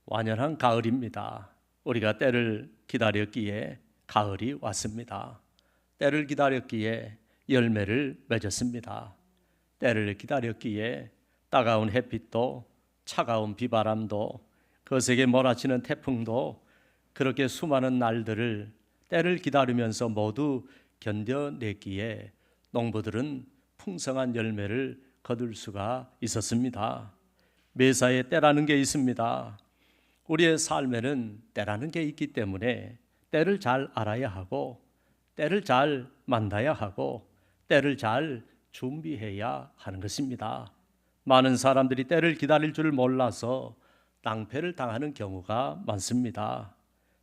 완연한 가을입니다. 우리가 때를 기다렸기에 가을이 왔습니다. 때를 기다렸기에 열매를 맺었습니다. 때를 기다렸기에 따가운 햇빛도 차가운 비바람도 거세게 몰아치는 태풍도 그렇게 수많은 날들을 때를 기다리면서 모두 견뎌냈기에 농부들은 풍성한 열매를 거둘 수가 있었습니다. 매사에 때라는 게 있습니다. 우리의 삶에는 때라는 게 있기 때문에 때를 잘 알아야 하고 때를 잘 만나야 하고 때를 잘 준비해야 하는 것입니다. 많은 사람들이 때를 기다릴 줄 몰라서 낭패를 당하는 경우가 많습니다.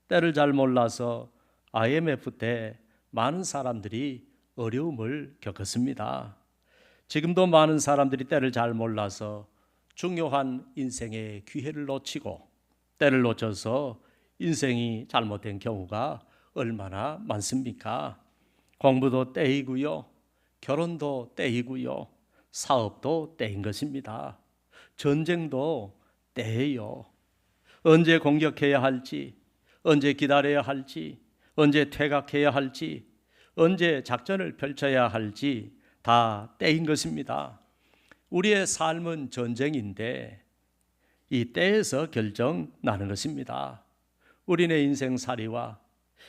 때를 잘 몰라서 IMF 때 많은 사람들이 어려움을 겪었습니다. 지금도 많은 사람들이 때를 잘 몰라서 중요한 인생의 기회를 놓치고 때를 놓쳐서 인생이 잘못된 경우가 얼마나 많습니까? 공부도 때이고요, 결혼도 때이고요, 사업도 때인 것입니다. 전쟁도 때예요. 언제 공격해야 할지, 언제 기다려야 할지, 언제 퇴각해야 할지, 언제 작전을 펼쳐야 할지 다 때인 것입니다. 우리의 삶은 전쟁인데 이 때에서 결정나는 것입니다. 우리네 인생살이와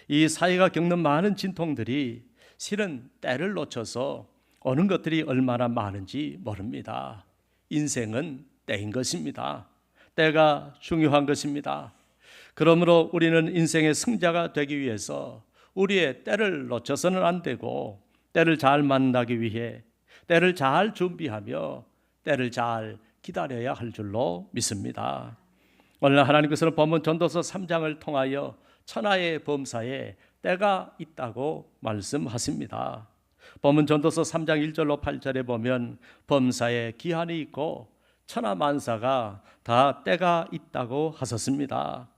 이 사회가 겪는 많은 진통들이 실은 때를 놓쳐서 오는 것들이 얼마나 많은지 모릅니다. 인생은 때인 것입니다. 때가 중요한 것입니다. 그러므로 우리는 인생의 승자가 되기 위해서 우리의 때를 놓쳐서는 안 되고 때를 잘 만나기 위해 때를 잘 준비하며 때를 잘 기다려야 할 줄로 믿습니다. 오늘 하나님께서는 본문 전도서 3장을 통하여 천하의 범사에 때가 있다고 말씀하십니다. 본문 전도서 3장 1절로 8절에 보면 범사에 기한이 있고 천하 만사가 다 때가 있다고 하셨습니다.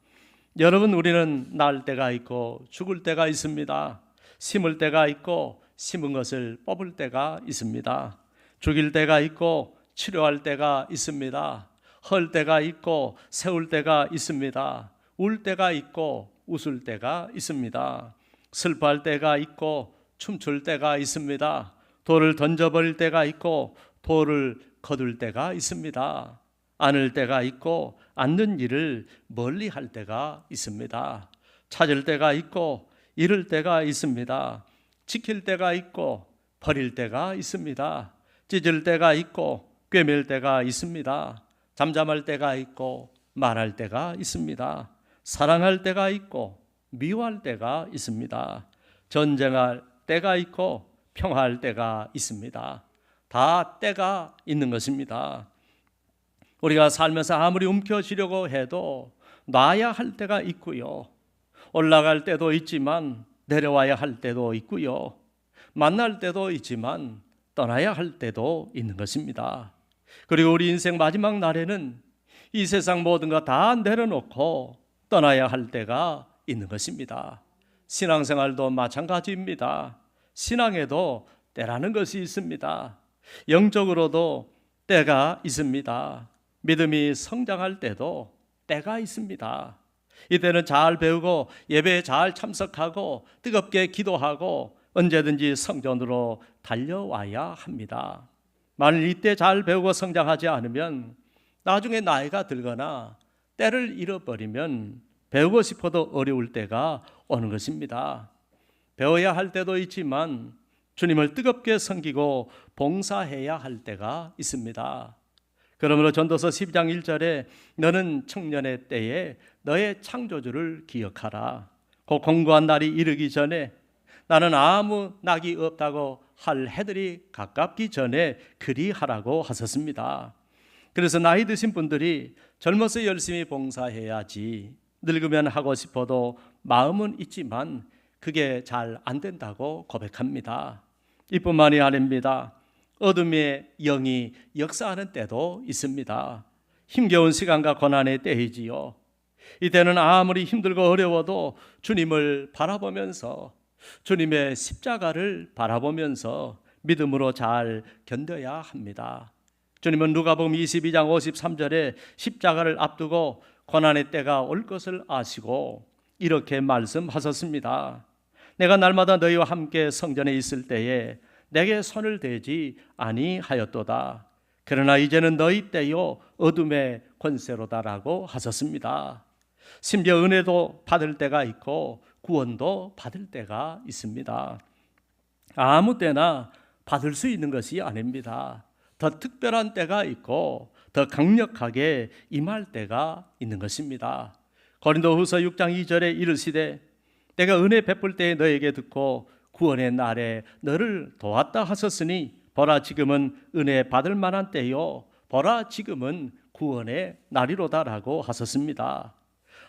여러분, 우리는 날 때가 있고 죽을 때가 있습니다. 심을 때가 있고 심은 것을 뽑을 때가 있습니다. 죽일 때가 있고 치료할 때가 있습니다. 헐 때가 있고 세울 때가 있습니다. 울 때가 있고 웃을 때가 있습니다. 슬퍼할 때가 있고 춤출 때가 있습니다. 돌을 던져버릴 때가 있고 돌을 거둘 때가 있습니다. 안을 때가 있고 않는 일을 멀리 할 때가 있습니다. 찾을 때가 있고 잃을 때가 있습니다. 지킬 때가 있고 버릴 때가 있습니다. 찢을 때가 있고 꿰맬 때가 있습니다. 잠잠할 때가 있고 말할 때가 있습니다. 사랑할 때가 있고 미워할 때가 있습니다. 전쟁할 때가 있고 평화할 때가 있습니다. 다 때가 있는 것입니다. 우리가 살면서 아무리 움켜쥐려고 해도 놔야 할 때가 있고요, 올라갈 때도 있지만 내려와야 할 때도 있고요, 만날 때도 있지만 떠나야 할 때도 있는 것입니다. 그리고 우리 인생 마지막 날에는 이 세상 모든 거 다 내려놓고 떠나야 할 때가 있는 것입니다. 신앙생활도 마찬가지입니다. 신앙에도 때라는 것이 있습니다. 영적으로도 때가 있습니다. 믿음이 성장할 때도 때가 있습니다. 이때는 잘 배우고 예배에 잘 참석하고 뜨겁게 기도하고 언제든지 성전으로 달려와야 합니다. 만일 이때 잘 배우고 성장하지 않으면 나중에 나이가 들거나 때를 잃어버리면 배우고 싶어도 어려울 때가 오는 것입니다. 배워야 할 때도 있지만 주님을 뜨겁게 섬기고 봉사해야 할 때가 있습니다. 그러므로 전도서 12장 1절에 너는 청년의 때에 너의 창조주를 기억하라. 그 공고한 날이 이르기 전에, 나는 아무 낙이 없다고 할 해들이 가깝기 전에 그리하라고 하셨습니다. 그래서 나이 드신 분들이 젊어서 열심히 봉사해야지, 늙으면 하고 싶어도 마음은 있지만 그게 잘 안 된다고 고백합니다. 이뿐만이 아닙니다. 어둠의 영이 역사하는 때도 있습니다. 힘겨운 시간과 고난의 때이지요. 이때는 아무리 힘들고 어려워도 주님을 바라보면서, 주님의 십자가를 바라보면서 믿음으로 잘 견뎌야 합니다. 주님은 누가복음 22장 53절에 십자가를 앞두고 고난의 때가 올 것을 아시고 이렇게 말씀하셨습니다. 내가 날마다 너희와 함께 성전에 있을 때에 내게 손을 대지 아니하였도다. 그러나 이제는 너희 때요 어둠의 권세로다라고 하셨습니다. 심지어 은혜도 받을 때가 있고 구원도 받을 때가 있습니다. 아무 때나 받을 수 있는 것이 아닙니다. 더 특별한 때가 있고 더 강력하게 임할 때가 있는 것입니다. 고린도후서 6장 2절에 이르시되 내가 은혜 베풀 때에 너에게 듣고 구원의 날에 너를 도왔다 하셨으니 보라 지금은 은혜 받을 만한 때요 보라 지금은 구원의 날이로다라고 하셨습니다.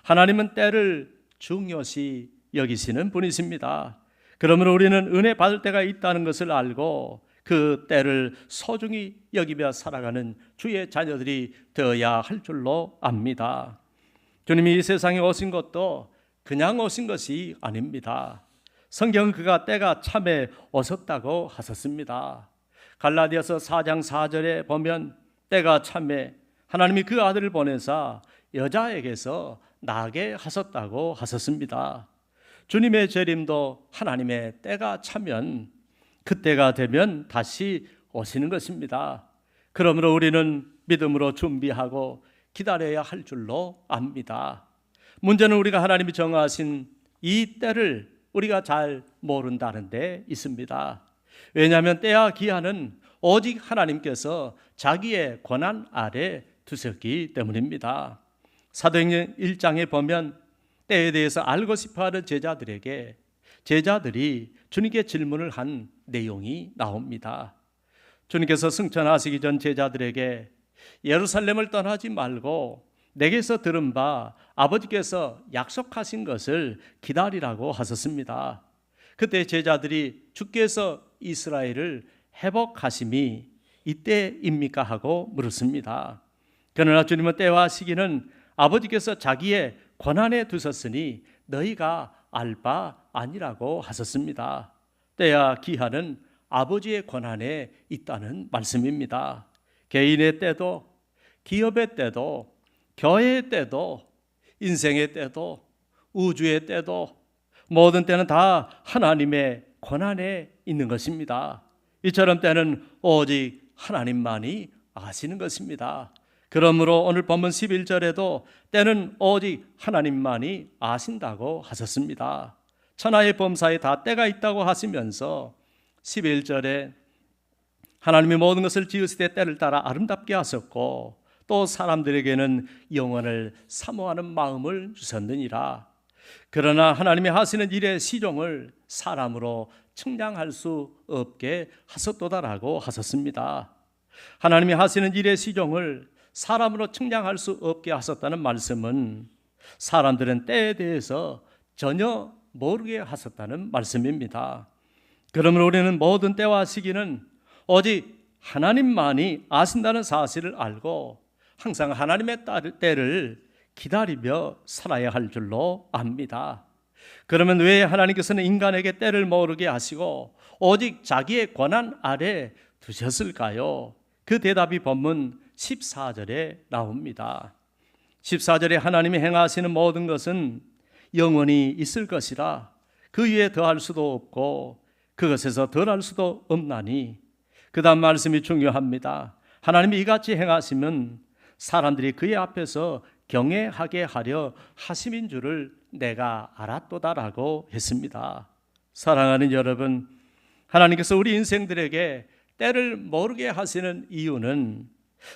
하나님은 때를 중요시 여기시는 분이십니다. 그러므로 우리는 은혜 받을 때가 있다는 것을 알고 그 때를 소중히 여기며 살아가는 주의 자녀들이 되어야 할 줄로 압니다. 주님이 이 세상에 오신 것도 그냥 오신 것이 아닙니다. 성경은 그가 때가 참에 오셨다고 하셨습니다. 갈라디아서 4장 4절에 보면 때가 참에 하나님이 그 아들을 보내사 여자에게서 나게 하셨다고 하셨습니다. 주님의 재림도 하나님의 때가 차면 그때가 되면 다시 오시는 것입니다. 그러므로 우리는 믿음으로 준비하고 기다려야 할 줄로 압니다. 문제는 우리가 하나님이 정하신 이 때를 우리가 잘 모른다는 데 있습니다. 왜냐하면 때와 기한은 오직 하나님께서 자기의 권한 아래 두셨기 때문입니다. 사도행전 1장에 보면 때에 대해서 알고 싶어하는 제자들에게 제자들이 주님께 질문을 한 내용이 나옵니다. 주님께서 승천하시기 전 제자들에게 예루살렘을 떠나지 말고 내게서 들은 바 아버지께서 약속하신 것을 기다리라고 하셨습니다. 그때 제자들이 주께서 이스라엘을 회복하심이 이때입니까 하고 물었습니다. 그러나 주님은 때와 시기는 아버지께서 자기의 권한에 두셨으니 너희가 알 바 아니라고 하셨습니다. 때와 기한은 아버지의 권한에 있다는 말씀입니다. 개인의 때도, 기업의 때도, 교회의 때도, 인생의 때도, 우주의 때도, 모든 때는 다 하나님의 권한에 있는 것입니다. 이처럼 때는 오직 하나님만이 아시는 것입니다. 그러므로 오늘 본문 11절에도 때는 오직 하나님만이 아신다고 하셨습니다. 천하의 범사에 다 때가 있다고 하시면서 11절에 하나님이 모든 것을 지으시되 때를 따라 아름답게 하셨고 또 사람들에게는 영원을 사모하는 마음을 주셨느니라. 그러나 하나님이 하시는 일의 시종을 사람으로 측량할 수 없게 하셨도다라고 하셨습니다. 하나님이 하시는 일의 시종을 사람으로 측량할 수 없게 하셨다는 말씀은 사람들은 때에 대해서 전혀 모르게 하셨다는 말씀입니다. 그러면 우리는 모든 때와 시기는 오직 하나님만이 아신다는 사실을 알고 항상 하나님의 때를 기다리며 살아야 할 줄로 압니다. 그러면 왜 하나님께서는 인간에게 때를 모르게 하시고 오직 자기의 권한 아래 두셨을까요? 그 대답이 본문 14절에 나옵니다. 14절에 하나님이 행하시는 모든 것은 영원히 있을 것이라 그 위에 더할 수도 없고 그것에서 덜할 수도 없나니. 그 다음 말씀이 중요합니다. 하나님이 이같이 행하시면 사람들이 그의 앞에서 경외하게 하려 하심인 줄을 내가 알았도다라고 했습니다. 사랑하는 여러분, 하나님께서 우리 인생들에게 때를 모르게 하시는 이유는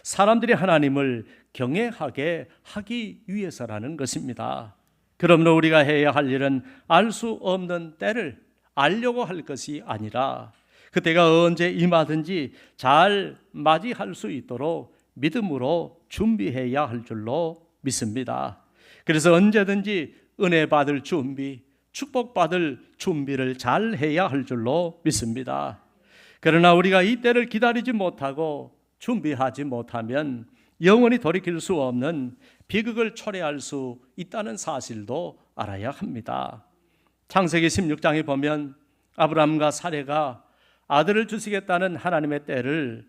사람들이 하나님을 경외하게 하기 위해서라는 것입니다. 그러므로 우리가 해야 할 일은 알 수 없는 때를 알려고 할 것이 아니라 그때가 언제 임하든지 잘 맞이할 수 있도록 믿음으로 준비해야 할 줄로 믿습니다. 그래서 언제든지 은혜 받을 준비, 축복받을 준비를 잘 해야 할 줄로 믿습니다. 그러나 우리가 이 때를 기다리지 못하고 준비하지 못하면 영원히 돌이킬 수 없는 비극을 초래할 수 있다는 사실도 알아야 합니다. 창세기 16장에 보면 아브라함과 사레가 아들을 주시겠다는 하나님의 때를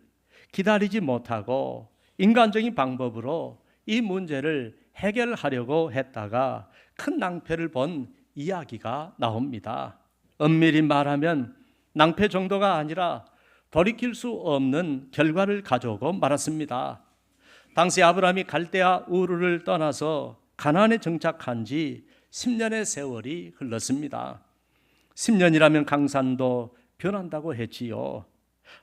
기다리지 못하고 인간적인 방법으로 이 문제를 해결하려고 했다가 큰 낭패를 본 이야기가 나옵니다. 엄밀히 말하면 낭패 정도가 아니라 돌이킬 수 없는 결과를 가져오고 말았습니다. 당시 아브라함이 갈대아 우르를 떠나서 가나안에 정착한 지 10년의 세월이 흘렀습니다. 10년이라면 강산도 변한다고 했지요.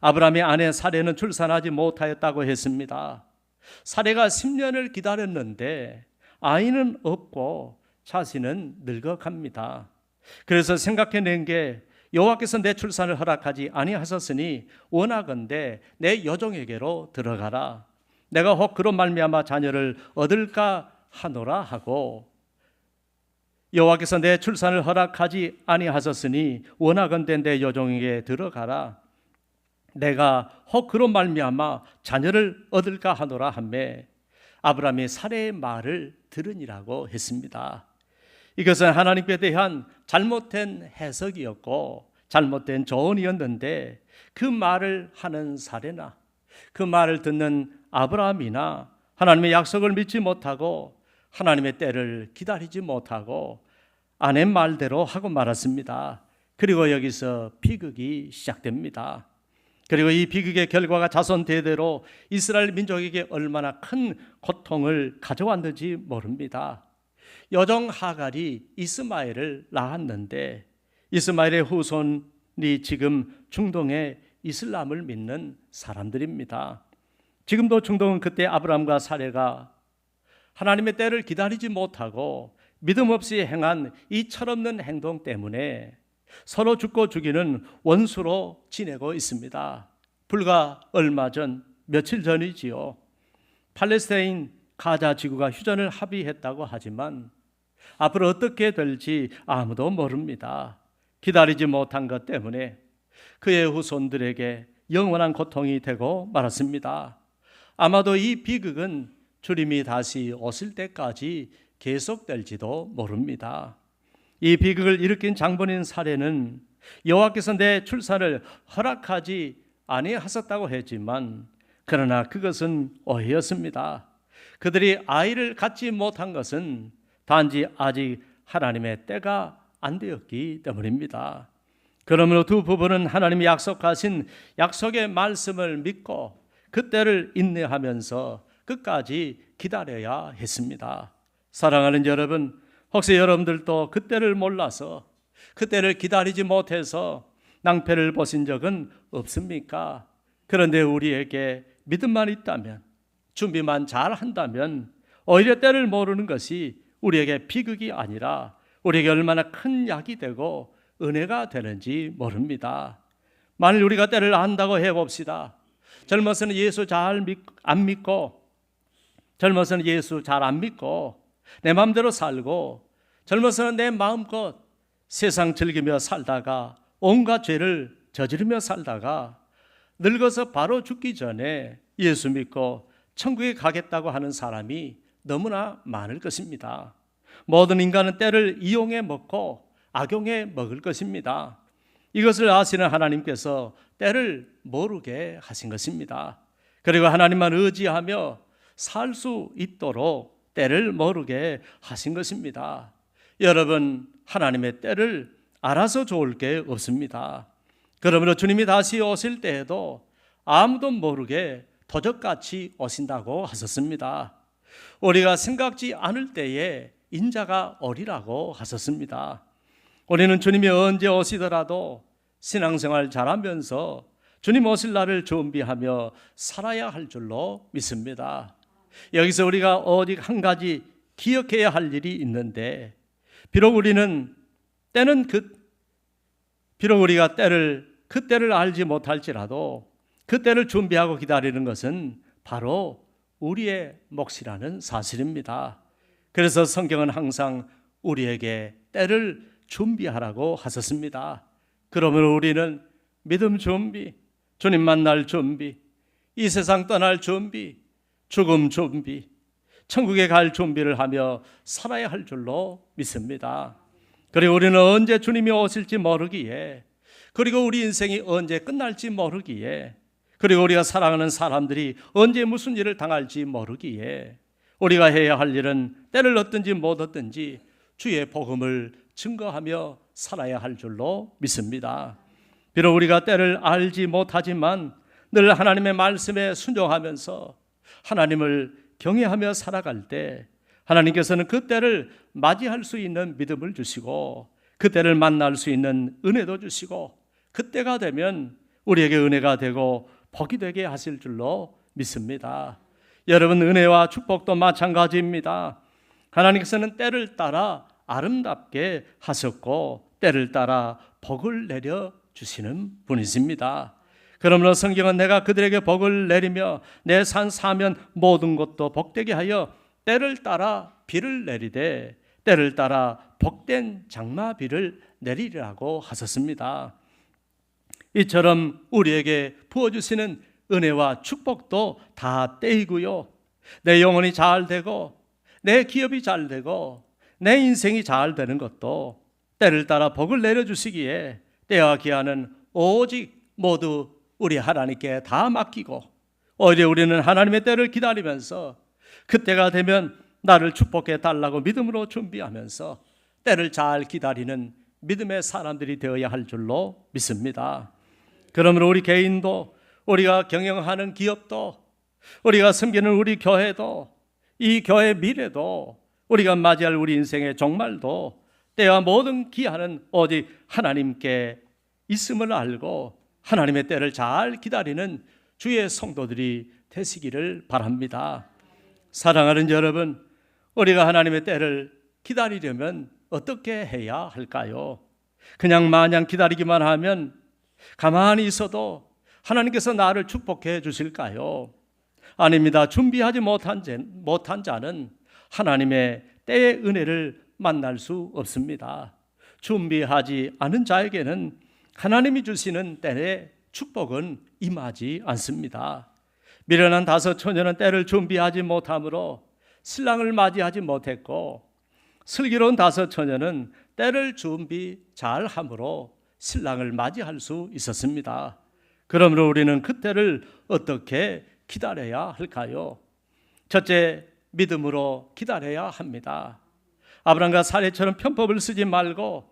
아브라함의 아내 사레는 출산하지 못하였다고 했습니다. 사레가 10년을 기다렸는데 아이는 없고 자신은 늙어갑니다. 그래서 생각해낸 게 여호와께서 내 출산을 허락하지 아니하셨으니 원하건대 내 여종에게로 들어가라. 내가 혹 그로 말미암아 자녀를 얻을까 하노라 하고, 여호와께서 내 출산을 허락하지 아니하셨으니 원하건대 내 여종에게 들어가라. 내가 혹 그로 말미암아 자녀를 얻을까 하노라 하매 아브라함이 사레의 말을 들으니라고 했습니다. 이것은 하나님께 대한 잘못된 해석이었고 잘못된 조언이었는데, 그 말을 하는 사레나 그 말을 듣는 아브라함이나 하나님의 약속을 믿지 못하고 하나님의 때를 기다리지 못하고 아내 말대로 하고 말았습니다. 그리고 여기서 비극이 시작됩니다. 그리고 이 비극의 결과가 자손 대대로 이스라엘 민족에게 얼마나 큰 고통을 가져왔는지 모릅니다. 여종 하갈이 이스마엘을 낳았는데 이스마엘의 후손이 지금 중동의 이슬람을 믿는 사람들입니다. 지금도 중동은 그때 아브라함과 사레가 하나님의 때를 기다리지 못하고 믿음 없이 행한 이 철없는 행동 때문에 서로 죽고 죽이는 원수로 지내고 있습니다. 불과 얼마 전, 며칠 전이지요. 팔레스타인 가자 지구가 휴전을 합의했다고 하지만 앞으로 어떻게 될지 아무도 모릅니다. 기다리지 못한 것 때문에 그의 후손들에게 영원한 고통이 되고 말았습니다. 아마도 이 비극은 주님이 다시 오실 때까지 계속될지도 모릅니다. 이 비극을 일으킨 장본인 사례는 여호와께서 내 출산을 허락하지 아니하셨다고 했지만 그러나 그것은 오해였습니다. 그들이 아이를 갖지 못한 것은 단지 아직 하나님의 때가 안 되었기 때문입니다. 그러므로 두 부부는 하나님이 약속하신 약속의 말씀을 믿고 그 때를 인내하면서 끝까지 기다려야 했습니다. 사랑하는 여러분, 혹시 여러분들도 그 때를 몰라서 그 때를 기다리지 못해서 낭패를 보신 적은 없습니까? 그런데 우리에게 믿음만 있다면, 준비만 잘 한다면 오히려 때를 모르는 것이 우리에게 비극이 아니라 우리에게 얼마나 큰 약이 되고 은혜가 되는지 모릅니다. 만일 우리가 때를 안다고 해봅시다. 젊어서는 예수 잘 안 믿고, 젊어서는 예수 잘 안 믿고 내 마음대로 살고, 젊어서는 내 마음껏 세상 즐기며 살다가 온갖 죄를 저지르며 살다가 늙어서 바로 죽기 전에 예수 믿고 천국에 가겠다고 하는 사람이 너무나 많을 것입니다. 모든 인간은 때를 이용해 먹고 악용해 먹을 것입니다. 이것을 아시는 하나님께서 때를 모르게 하신 것입니다. 그리고 하나님만 의지하며 살 수 있도록 때를 모르게 하신 것입니다. 여러분, 하나님의 때를 알아서 좋을 게 없습니다. 그러므로 주님이 다시 오실 때에도 아무도 모르게 도적같이 오신다고 하셨습니다. 우리가 생각지 않을 때에 인자가 오리라고 하셨습니다. 우리는 주님이 언제 오시더라도 신앙생활 잘하면서 주님 오실 날을 준비하며 살아야 할 줄로 믿습니다. 여기서 우리가 오직 한 가지 기억해야 할 일이 있는데, 비록 우리가 그 때를 알지 못할지라도 그 때를 준비하고 기다리는 것은 바로 우리의 몫이라는 사실입니다. 그래서 성경은 항상 우리에게 때를 준비하라고 하셨습니다. 그러므로 우리는 믿음 준비, 주님 만날 준비, 이 세상 떠날 준비, 죽음 준비, 천국에 갈 준비를 하며 살아야 할 줄로 믿습니다. 그리고 우리는 언제 주님이 오실지 모르기에, 그리고 우리 인생이 언제 끝날지 모르기에, 그리고 우리가 사랑하는 사람들이 언제 무슨 일을 당할지 모르기에 우리가 해야 할 일은 때를 얻든지 못 얻든지 주의 복음을 증거하며 살아야 할 줄로 믿습니다. 비록 우리가 때를 알지 못하지만 늘 하나님의 말씀에 순종하면서 하나님을 경외하며 살아갈 때 하나님께서는 그 때를 맞이할 수 있는 믿음을 주시고 그 때를 만날 수 있는 은혜도 주시고 그때가 되면 우리에게 은혜가 되고 복이 되게 하실 줄로 믿습니다. 여러분, 은혜와 축복도 마찬가지입니다. 하나님께서는 때를 따라 아름답게 하셨고 때를 따라 복을 내려 주시는 분이십니다. 그러므로 성경은 내가 그들에게 복을 내리며 내 산 사면 모든 것도 복되게 하여 때를 따라 비를 내리되 때를 따라 복된 장마비를 내리리라고 하셨습니다. 이처럼 우리에게 부어주시는 은혜와 축복도 다 때이고요, 내 영혼이 잘 되고 내 기업이 잘 되고 내 인생이 잘 되는 것도 때를 따라 복을 내려주시기에 때와 기한은 오직 모두 우리 하나님께 다 맡기고 오히려 우리는 하나님의 때를 기다리면서 그때가 되면 나를 축복해 달라고 믿음으로 준비하면서 때를 잘 기다리는 믿음의 사람들이 되어야 할 줄로 믿습니다. 그러므로 우리 개인도, 우리가 경영하는 기업도, 우리가 섬기는 우리 교회도, 이 교회 미래도, 우리가 맞이할 우리 인생의 종말도 때와 모든 기한은 오직 하나님께 있음을 알고 하나님의 때를 잘 기다리는 주의 성도들이 되시기를 바랍니다. 사랑하는 여러분, 우리가 하나님의 때를 기다리려면 어떻게 해야 할까요? 그냥 마냥 기다리기만 하면 가만히 있어도 하나님께서 나를 축복해 주실까요? 아닙니다. 준비하지 못한 자는 하나님의 때의 은혜를 만날 수 없습니다. 준비하지 않은 자에게는 하나님이 주시는 때의 축복은 임하지 않습니다. 미련한 다섯 처녀는 때를 준비하지 못하므로 신랑을 맞이하지 못했고, 슬기로운 다섯 처녀는 때를 준비 잘함으로 신랑을 맞이할 수 있었습니다. 그러므로 우리는 그 때를 어떻게 기다려야 할까요? 첫째, 믿음으로 기다려야 합니다. 아브람과 사례처럼 편법을 쓰지 말고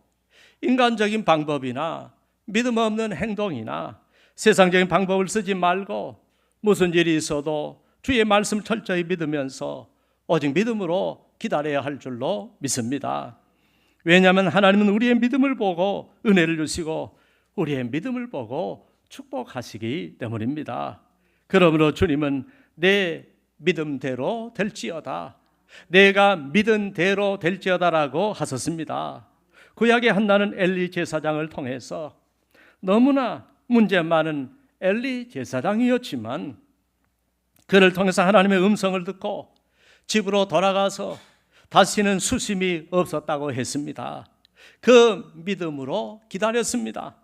인간적인 방법이나 믿음 없는 행동이나 세상적인 방법을 쓰지 말고 무슨 일이 있어도 주의 말씀 철저히 믿으면서 오직 믿음으로 기다려야 할 줄로 믿습니다. 왜냐하면 하나님은 우리의 믿음을 보고 은혜를 주시고 우리의 믿음을 보고 축복하시기 때문입니다. 그러므로 주님은 내 믿음대로 될지어다, 내가 믿은 대로 될지어다라고 하셨습니다. 구약의 한나는 엘리 제사장을 통해서 너무나 문제 많은 엘리 제사장이었지만 그를 통해서 하나님의 음성을 듣고 집으로 돌아가서 다시는 수심이 없었다고 했습니다. 그 믿음으로 기다렸습니다.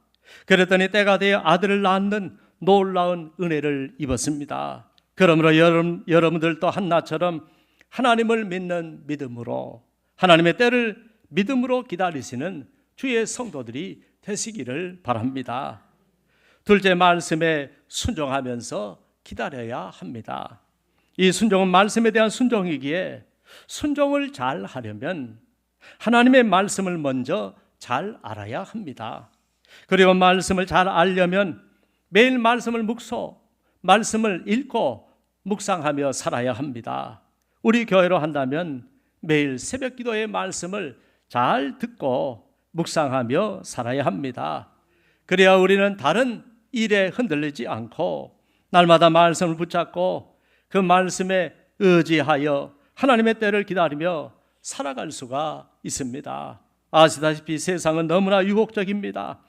그랬더니 때가 되어 아들을 낳는 놀라운 은혜를 입었습니다. 그러므로 여러분들도 한나처럼 하나님을 믿는 믿음으로, 하나님의 때를 믿음으로 기다리시는 주의 성도들이 되시기를 바랍니다. 둘째, 말씀에 순종하면서 기다려야 합니다. 이 순종은 말씀에 대한 순종이기에 순종을 잘 하려면 하나님의 말씀을 먼저 잘 알아야 합니다. 그리고 말씀을 잘 알려면 매일 말씀을 말씀을 읽고 묵상하며 살아야 합니다. 우리 교회로 한다면 매일 새벽 기도의 말씀을 잘 듣고 묵상하며 살아야 합니다. 그래야 우리는 다른 일에 흔들리지 않고 날마다 말씀을 붙잡고 그 말씀에 의지하여 하나님의 때를 기다리며 살아갈 수가 있습니다. 아시다시피 세상은 너무나 유혹적입니다.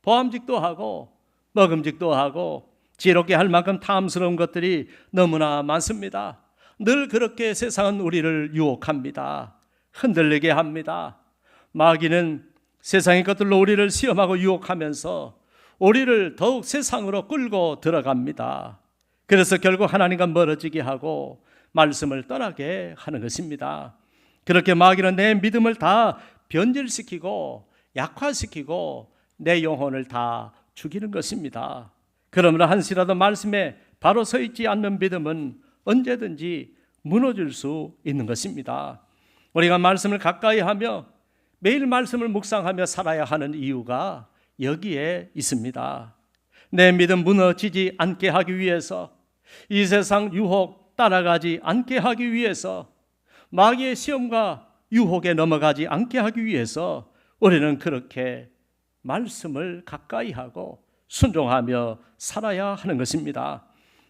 보암직도 하고 먹음직도 하고 지혜롭게 할 만큼 탐스러운 것들이 너무나 많습니다. 늘 그렇게 세상은 우리를 유혹합니다. 흔들리게 합니다. 마귀는 세상의 것들로 우리를 시험하고 유혹하면서 우리를 더욱 세상으로 끌고 들어갑니다. 그래서 결국 하나님과 멀어지게 하고 말씀을 떠나게 하는 것입니다. 그렇게 마귀는 내 믿음을 다 변질시키고 약화시키고 내 영혼을 다 죽이는 것입니다. 그러므로 한시라도 말씀에 바로 서 있지 않는 믿음은 언제든지 무너질 수 있는 것입니다. 우리가 말씀을 가까이 하며 매일 말씀을 묵상하며 살아야 하는 이유가 여기에 있습니다. 내 믿음 무너지지 않게 하기 위해서, 이 세상 유혹 따라가지 않게 하기 위해서, 마귀의 시험과 유혹에 넘어가지 않게 하기 위해서 우리는 그렇게 말씀을 가까이 하고 순종하며 살아야 하는 것입니다.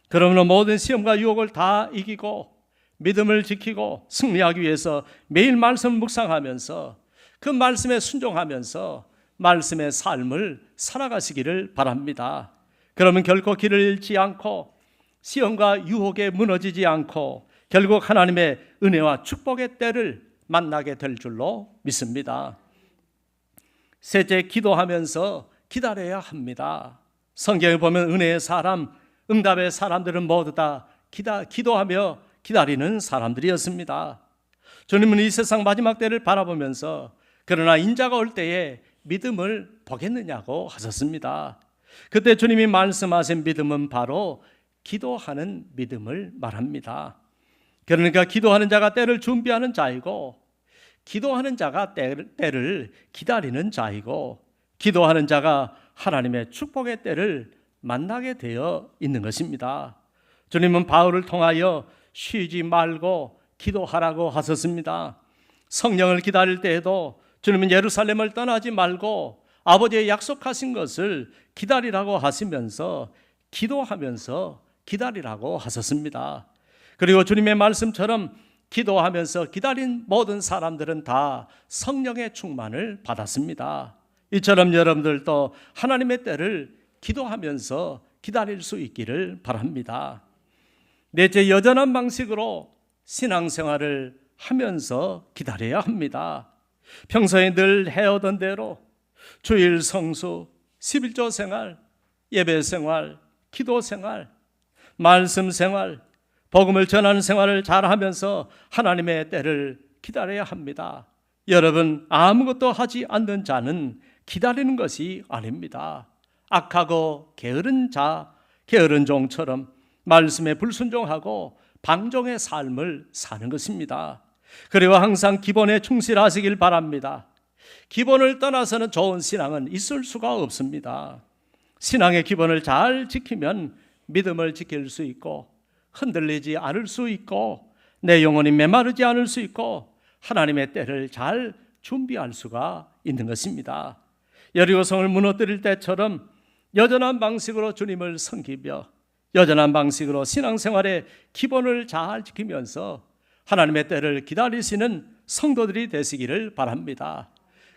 그러므로 모든 시험과 유혹을 다 이기고 믿음을 지키고 승리하기 위해서 매일 말씀을 묵상하면서 그 말씀에 순종하면서 말씀의 삶을 살아가시기를 바랍니다. 그러면 결코 길을 잃지 않고 시험과 유혹에 무너지지 않고 결국 하나님의 은혜와 축복의 때를 만나게 될 줄로 믿습니다. 셋째, 기도하면서 기다려야 합니다. 성경에 보면 은혜의 사람, 응답의 사람들은 모두 다 기도하며 기다리는 사람들이었습니다. 주님은 이 세상 마지막 때를 바라보면서 그러나 인자가 올 때에 믿음을 보겠느냐고 하셨습니다. 그때 주님이 말씀하신 믿음은 바로 기도하는 믿음을 말합니다. 그러니까 기도하는 자가 때를 준비하는 자이고, 기도하는 자가 때를 기다리는 자이고, 기도하는 자가 하나님의 축복의 때를 만나게 되어 있는 것입니다. 주님은 바울을 통하여 쉬지 말고 기도하라고 하셨습니다. 성령을 기다릴 때에도 주님은 예루살렘을 떠나지 말고 아버지의 약속하신 것을 기다리라고 하시면서 기도하면서 기다리라고 하셨습니다. 그리고 주님의 말씀처럼 기도하면서 기다린 모든 사람들은 다 성령의 충만을 받았습니다. 이처럼 여러분들도 하나님의 때를 기도하면서 기다릴 수 있기를 바랍니다. 넷째, 여전한 방식으로 신앙생활을 하면서 기다려야 합니다. 평소에 늘 해오던 대로 주일 성수, 11조 생활, 예배 생활, 기도 생활, 말씀 생활, 복음을 전하는 생활을 잘하면서 하나님의 때를 기다려야 합니다. 여러분, 아무것도 하지 않는 자는 기다리는 것이 아닙니다. 악하고 게으른 자, 게으른 종처럼 말씀에 불순종하고 방종의 삶을 사는 것입니다. 그리고 항상 기본에 충실하시길 바랍니다. 기본을 떠나서는 좋은 신앙은 있을 수가 없습니다. 신앙의 기본을 잘 지키면 믿음을 지킬 수 있고 흔들리지 않을 수 있고 내 영혼이 메마르지 않을 수 있고 하나님의 때를 잘 준비할 수가 있는 것입니다. 여리고성을 무너뜨릴 때처럼 여전한 방식으로 주님을 섬기며 여전한 방식으로 신앙생활의 기본을 잘 지키면서 하나님의 때를 기다리시는 성도들이 되시기를 바랍니다.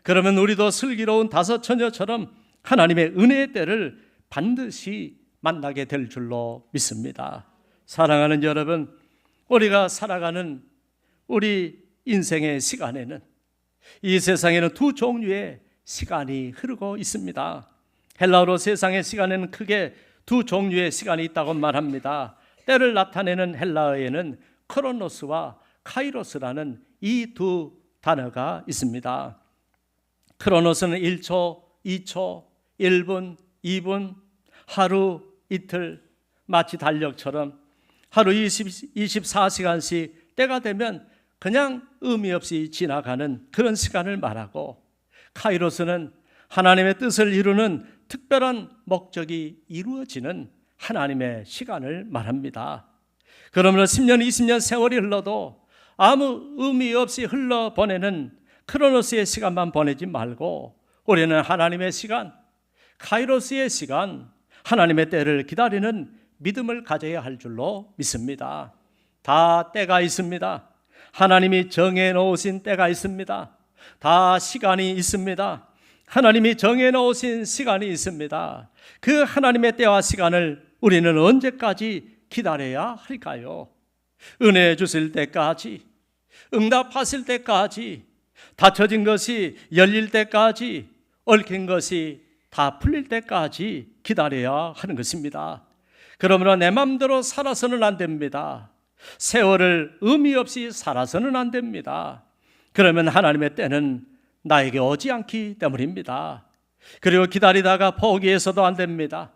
그러면 우리도 슬기로운 다섯 처녀처럼 하나님의 은혜의 때를 반드시 만나게 될 줄로 믿습니다. 사랑하는 여러분, 우리가 살아가는 우리 인생의 시간에는 이 세상에는 두 종류의 시간이 흐르고 있습니다. 헬라어로 세상의 시간에는 크게 두 종류의 시간이 있다고 말합니다. 때를 나타내는 헬라어에는 크로노스와 카이로스라는 이 두 단어가 있습니다. 크로노스는 1초, 2초, 1분, 2분, 하루, 이틀, 마치 달력처럼 하루 24시간씩 때가 되면 그냥 의미 없이 지나가는 그런 시간을 말하고, 카이로스는 하나님의 뜻을 이루는 특별한 목적이 이루어지는 하나님의 시간을 말합니다. 그러므로 10년, 20년 세월이 흘러도 아무 의미 없이 흘러보내는 크로노스의 시간만 보내지 말고 우리는 하나님의 시간, 카이로스의 시간, 하나님의 때를 기다리는 믿음을 가져야 할 줄로 믿습니다. 다 때가 있습니다. 하나님이 정해놓으신 때가 있습니다. 다 시간이 있습니다. 하나님이 정해놓으신 시간이 있습니다. 그 하나님의 때와 시간을 우리는 언제까지 기다려야 할까요? 은혜 주실 때까지, 응답하실 때까지, 닫혀진 것이 열릴 때까지, 얽힌 것이 다 풀릴 때까지 기다려야 하는 것입니다. 그러므로 내 마음대로 살아서는 안 됩니다. 세월을 의미 없이 살아서는 안 됩니다. 그러면 하나님의 때는 나에게 오지 않기 때문입니다. 그리고 기다리다가 포기해서도 안 됩니다.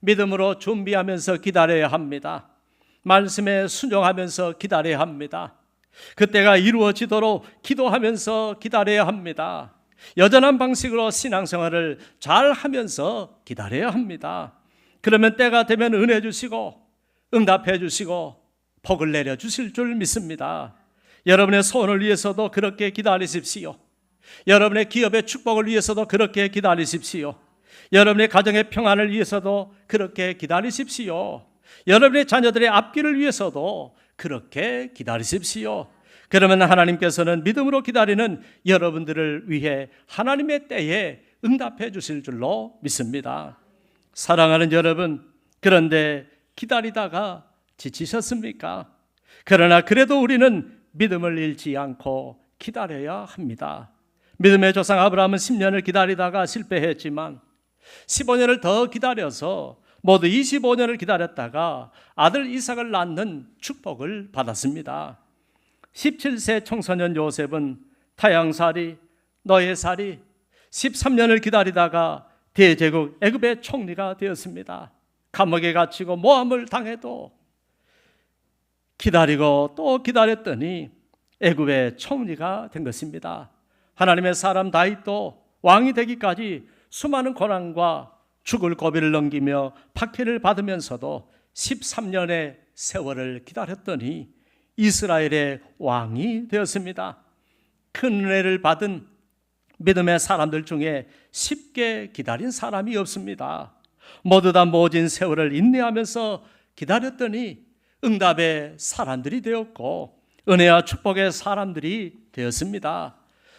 믿음으로 준비하면서 기다려야 합니다. 말씀에 순종하면서 기다려야 합니다. 그때가 이루어지도록 기도하면서 기다려야 합니다. 여전한 방식으로 신앙생활을 잘 하면서 기다려야 합니다. 그러면 때가 되면 은혜 주시고 응답해 주시고 복을 내려 주실 줄 믿습니다. 여러분의 소원을 위해서도 그렇게 기다리십시오. 여러분의 기업의 축복을 위해서도 그렇게 기다리십시오. 여러분의 가정의 평안을 위해서도 그렇게 기다리십시오. 여러분의 자녀들의 앞길을 위해서도 그렇게 기다리십시오. 그러면 하나님께서는 믿음으로 기다리는 여러분들을 위해 하나님의 때에 응답해 주실 줄로 믿습니다. 사랑하는 여러분, 그런데 기다리다가 지치셨습니까? 그러나 그래도 우리는 믿음을 잃지 않고 기다려야 합니다. 믿음의 조상 아브라함은 10년을 기다리다가 실패했지만 15년을 더 기다려서 모두 25년을 기다렸다가 아들 이삭을 낳는 축복을 받았습니다. 17세 청소년 요셉은 타향살이, 노예살이 13년을 기다리다가 대제국 애굽의 총리가 되었습니다. 감옥에 갇히고 모함을 당해도 기다리고 또 기다렸더니 애굽의 총리가 된 것입니다. 하나님의 사람 다윗도 왕이 되기까지 수많은 고난과 죽을 고비를 넘기며 박해를 받으면서도 13년의 세월을 기다렸더니 이스라엘의 왕이 되었습니다. 큰 은혜를 받은 믿음의 사람들 중에 쉽게 기다린 사람이 없습니다. 모두 다 모진 세월을 인내하면서 기다렸더니 응답의 사람들이 되었고 은혜와 축복의 사람들이 되었습니다.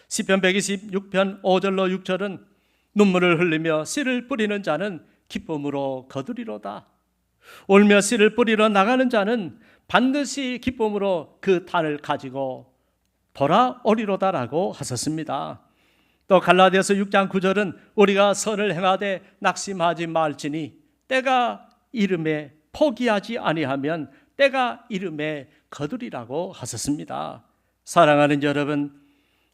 시편 126편 5절로 6절은 눈물을 흘리며 씨를 뿌리는 자는 기쁨으로 거두리로다. 울며 씨를 뿌리러 나가는 자는 반드시 기쁨으로 그 단을 가지고 돌아오리로다라고 하셨습니다. 또 갈라디아서 6장 9절은 우리가 선을 행하되 낙심하지 말지니 때가 이름에 포기하지 아니하면 때가 이름에 거두리라고 하셨습니다. 사랑하는 여러분,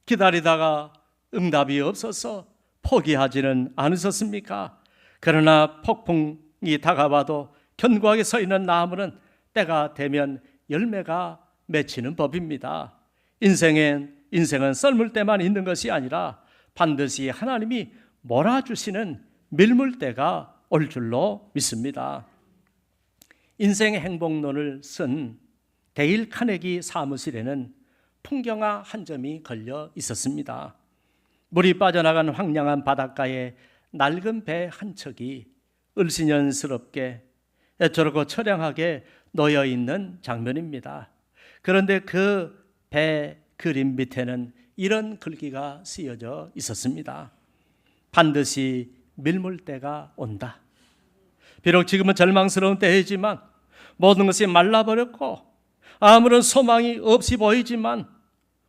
기다리다가 응답이 없어서 포기하지는 않으셨습니까? 그러나 폭풍이 다가와도 견고하게 서 있는 나무는 때가 되면 열매가 맺히는 법입니다. 인생은 썰물 때만 있는 것이 아니라 반드시 하나님이 몰아주시는 밀물 때가 올 줄로 믿습니다. 인생의 행복론을 쓴 데일 카네기 사무실에는 풍경화 한 점이 걸려 있었습니다. 물이 빠져나간 황량한 바닷가에 낡은 배 한 척이 을씨년스럽게 애처롭고 처량하게 놓여 있는 장면입니다. 그런데 그 배 그림 밑에는 이런 글귀가 쓰여져 있었습니다. 반드시 밀물 때가 온다. 비록 지금은 절망스러운 때이지만 모든 것이 말라버렸고 아무런 소망이 없이 보이지만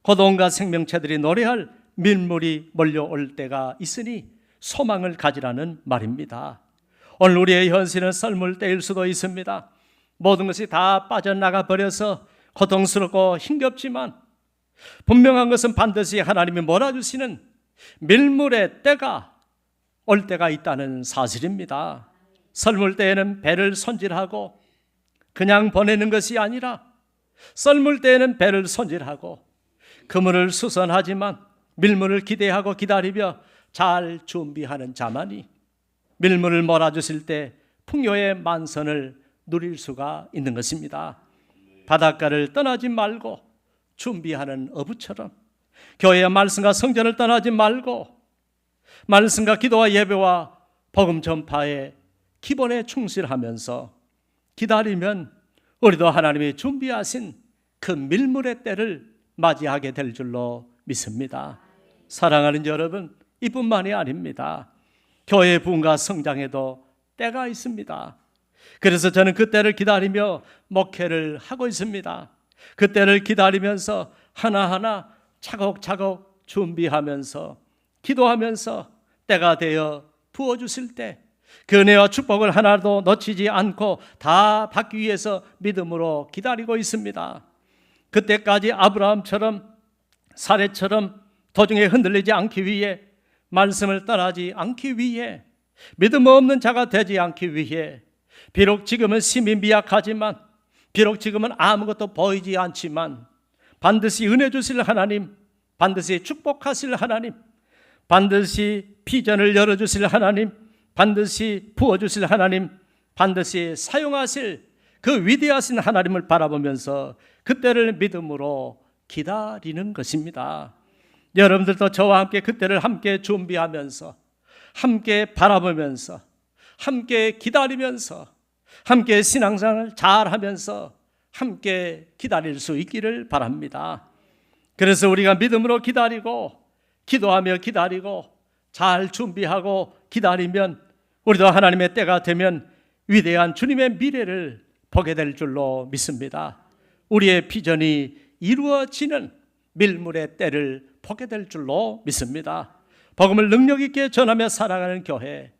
곧 온갖 생명체들이 노래할 밀물이 몰려올 때가 있으니 소망을 가지라는 말입니다. 오늘 우리의 현실은 썰물 때일 수도 있습니다. 모든 것이 다 빠져나가 버려서 고통스럽고 힘겹지만 분명한 것은 반드시 하나님이 몰아주시는 밀물의 때가 올 때가 있다는 사실입니다. 썰물 때에는 배를 손질하고 그냥 보내는 것이 아니라 썰물 때에는 배를 손질하고 그물을 수선하지만 밀물을 기대하고 기다리며 잘 준비하는 자만이 밀물을 몰아주실 때 풍요의 만선을 누릴 수가 있는 것입니다. 바닷가를 떠나지 말고 준비하는 어부처럼 교회의 말씀과 성전을 떠나지 말고 말씀과 기도와 예배와 복음 전파의 기본에 충실하면서 기다리면 우리도 하나님이 준비하신 그 밀물의 때를 맞이하게 될 줄로 믿습니다. 사랑하는 여러분, 이뿐만이 아닙니다. 교회의 부흥과 성장에도 때가 있습니다. 그래서 저는 그 때를 기다리며 목회를 하고 있습니다. 그 때를 기다리면서 하나하나 차곡차곡 준비하면서 기도하면서 때가 되어 부어주실 때 그 은혜와 축복을 하나도 놓치지 않고 다 받기 위해서 믿음으로 기다리고 있습니다. 그때까지 아브라함처럼 사례처럼 도중에 흔들리지 않기 위해 말씀을 떠나지 않기 위해 믿음 없는 자가 되지 않기 위해 비록 지금은 심히 미약하지만 비록 지금은 아무것도 보이지 않지만 반드시 은혜 주실 하나님, 반드시 축복하실 하나님, 반드시 비전을 열어주실 하나님, 반드시 부어주실 하나님, 반드시 사용하실 그 위대하신 하나님을 바라보면서 그때를 믿음으로 기다리는 것입니다. 여러분들도 저와 함께 그때를 함께 준비하면서, 함께 바라보면서, 함께 기다리면서, 함께 신앙생활을 잘하면서 함께 기다릴 수 있기를 바랍니다. 그래서 우리가 믿음으로 기다리고 기도하며 기다리고 잘 준비하고 기다리면 우리도 하나님의 때가 되면 위대한 주님의 미래를 보게 될 줄로 믿습니다. 우리의 비전이 이루어지는 밀물의 때를 보게 될 줄로 믿습니다. 복음을 능력 있게 전하며 살아가는 교회,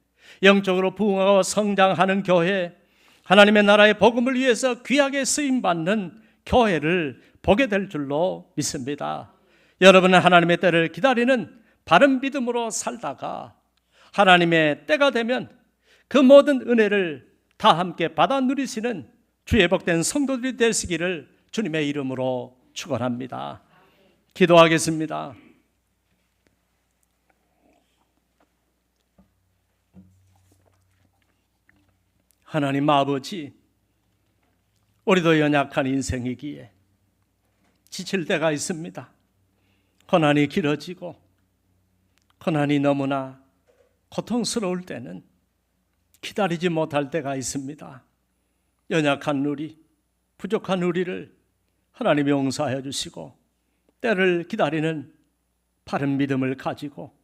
영적으로 부흥하고 성장하는 교회, 하나님의 나라의 복음을 위해서 귀하게 쓰임받는 교회를 보게 될 줄로 믿습니다. 여러분은 하나님의 때를 기다리는 바른 믿음으로 살다가 하나님의 때가 되면 그 모든 은혜를 다 함께 받아 누리시는 주의 복된 성도들이 되시기를 주님의 이름으로 축원합니다. 기도하겠습니다. 하나님 아버지, 우리도 연약한 인생이기에 지칠 때가 있습니다. 고난이 길어지고 고난이 너무나 고통스러울 때는 기다리지 못할 때가 있습니다. 연약한 우리, 부족한 우리를 하나님이 용서하여 주시고 때를 기다리는 바른 믿음을 가지고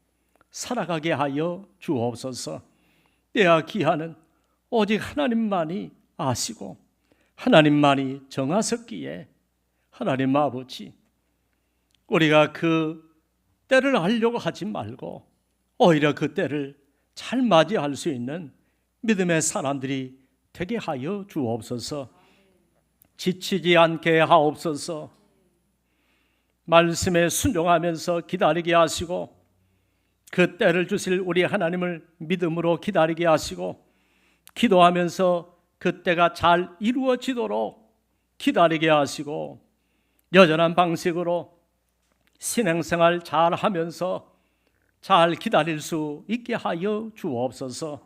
살아가게 하여 주옵소서. 때와 기한은 오직 하나님만이 아시고 하나님만이 정하셨기에 하나님 아버지, 우리가 그 때를 알려고 하지 말고 오히려 그 때를 잘 맞이할 수 있는 믿음의 사람들이 되게 하여 주옵소서. 지치지 않게 하옵소서. 말씀에 순종하면서 기다리게 하시고 그 때를 주실 우리 하나님을 믿음으로 기다리게 하시고 기도하면서 그 때가 잘 이루어지도록 기다리게 하시고 여전한 방식으로 신앙생활 잘 하면서 잘 기다릴 수 있게 하여 주옵소서.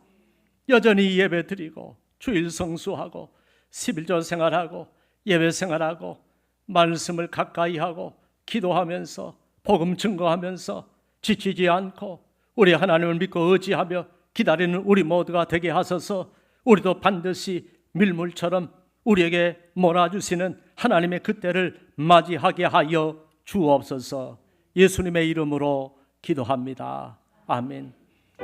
여전히 예배 드리고 주일 성수하고 11조 생활하고 예배 생활하고 말씀을 가까이 하고 기도하면서 복음 증거하면서 지치지 않고 우리 하나님을 믿고 의지하며 기다리는 우리 모두가 되게 하소서. 우리도 반드시 밀물처럼 우리에게 몰아주시는 하나님의 그때를 맞이하게 하여 주옵소서. 예수님의 이름으로 기도합니다. 아멘.